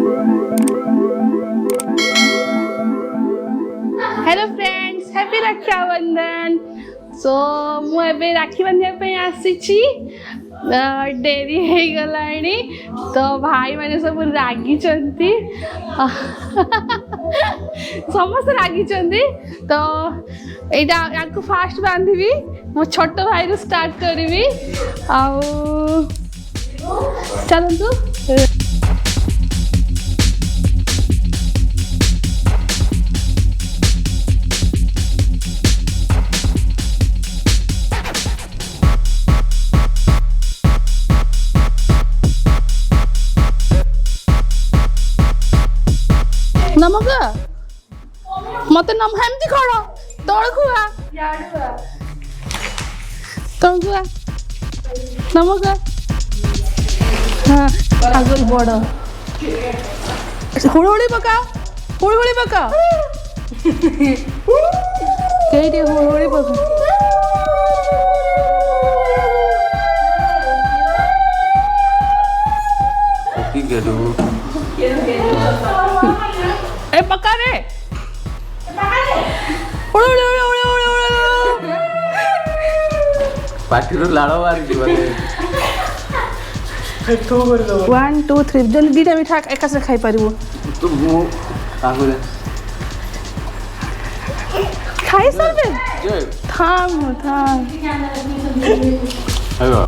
Hello friends, happy रक्षा बंधन। सो मुझे राखी बांधे आसी डेरी हो गलानी तो भाई मैंने सब रागी समस्त रागी तो यहाँ को फास्ट बांधवी मो छोट भाई रू स्टार्ट करी चलतु नमक मत नम हेमती खड़ तौड़ खुआ तौड़ खुआ नमक हाँ आगल बड़ हुड़हुड़ी पका हुड़हुड़ी पका कई हुड़हुड़ी पका ए पका रे पार्टी रो लाड़ो वाली जीवन 1 2 3 जन दीटा मिठा एका से खाई परिबो तो मो कागो रे खाई सबे जे थाम हेलो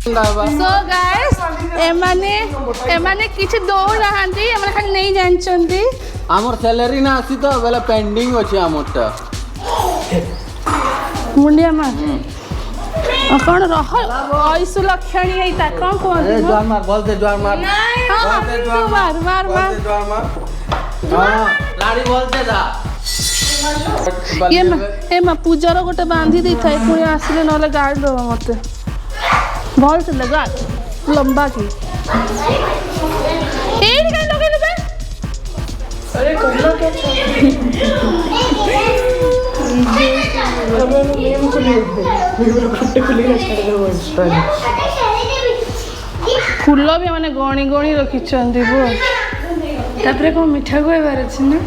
सो गाइस एमाने किछि दो रहांती एमाने खाली नहीं जानचंती हमर सैलरी ना आसी तो बेला पेंडिंग अछि हमरटा मुंडिया मा कौन रह ऐसु लक्षणी है ता कौन कौन ए ज्वार मार बोल दे ज्वार मार मार मार मार ज्वार मार हां लाड़ी बोल दे दा ए मा पूजार गोटे बांधी दै थाए पुणी आसिले नले गाड़ी दो मते भल से लगा लंबा की एड का लगे ले अरे कोला क्या अब नेम खुली मेरे खट्टे खुली ना छाड़ फूल भी माने गणी गणी रखी चंदी बो तापरे को मिठा गोइबार अछि ना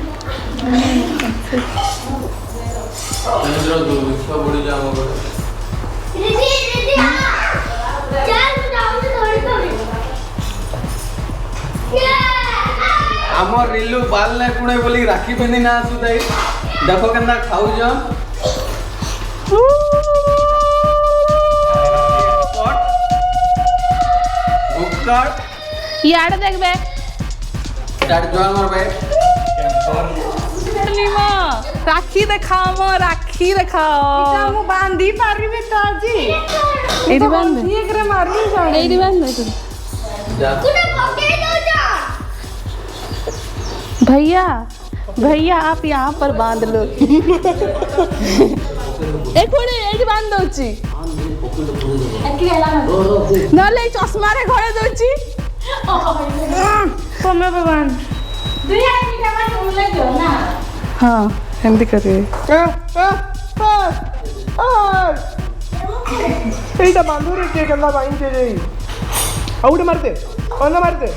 चंद्र दो विश्व बड़ी जाम हो हमर रिलु बाल नै कुणे बोली राखी बंधी ना आसु दई देखो केना खाउ ज बुक्कड़ याड देखबे स्टार्ट जोर मार बे पूर्णिमा राखी देखाओ राखी देखाओ इटा मु बांधी पारिबे त आजी एडी बांध ठीक रे मारू जाने एडी बांध तू तूने पकड़ दो जा भैया भैया आप यहाँ पर बांध लो एक मिनट एडी बांध दोची नले चश्मा रे घरे दोची तमे बांध दुया मिठा मान उले जो ना हां एंदी करे এইটা বান্ধুরে কে কেলা বাইন দে দেই আউট মারতে অন্য মারতে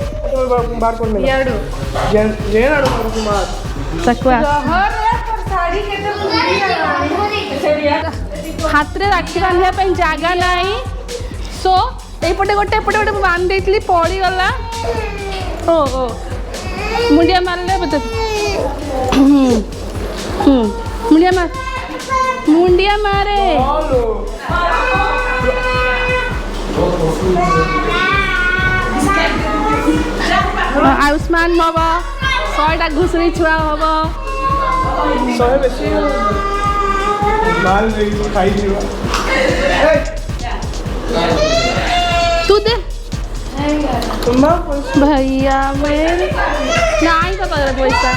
বার করে না याडू যে নাড়ু মারু মার सकवा हर पर साड़ी केते बुझी हाथ रे राखी बांधिया पे जागा नाही सो एपटे गोटे बांध देतली पड़ी गला ओ ओ मुंडिया मारले बत मुंडिया मारे आयुष्मान हब 100टा घुसरी छुआ हब সহে বেশি মাল নেই খাই দিবা तू दे তোমার भैया मेरे नहीं पता पैसा